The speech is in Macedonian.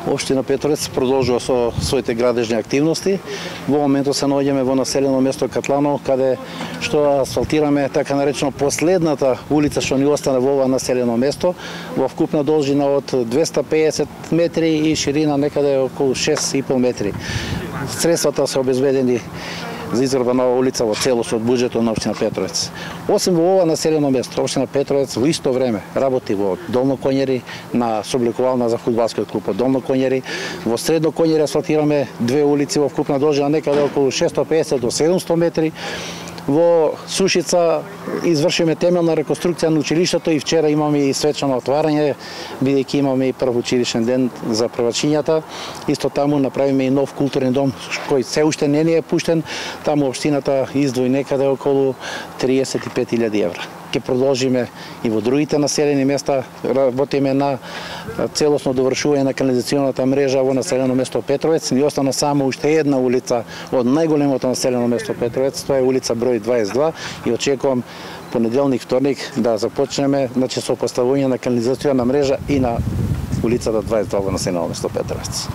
Општина Петровец продолжува со своите градежни активности. Во моментот се наоѓаме во населено место Катланово, каде што асфалтираме така наречено последната улица што ни остана во ова населено место, во вкупна должина од 250 метри и ширина некаде околу 6,5 метри. Средствата се обезбедени за изградба на улица во целост од буџетот на општина Петровец. Освен во ова населено место, општина Петровец во исто време работи во Долно Коњери на собликувална за фудбалскиот клуб од Долно Коњери. Во Средно Коњери асфалтираме две улици во вкупна должина некаде околу 650 до 700 метри. Во Сушица извршиме темелна реконструкција на училиштето и вчера имаме и свечано отварање, бидејќи имаме и прв училишен ден за првачињата. Исто таму направиме и нов културен дом кој се уште не ни е пуштен. Таму општината издвои некаде околу 35.000 евра. Ќе продолжиме и во другите населени места, работиме на целосно довршување на канализационата мрежа во населено место Петровец. Ни остана само уште една улица од најголемото населено место Петровец, тоа е улица број 22 и очекувам понеделник, вторник да започнеме со поставување на канализациона мрежа и на улицата 22 во населено место Петровец.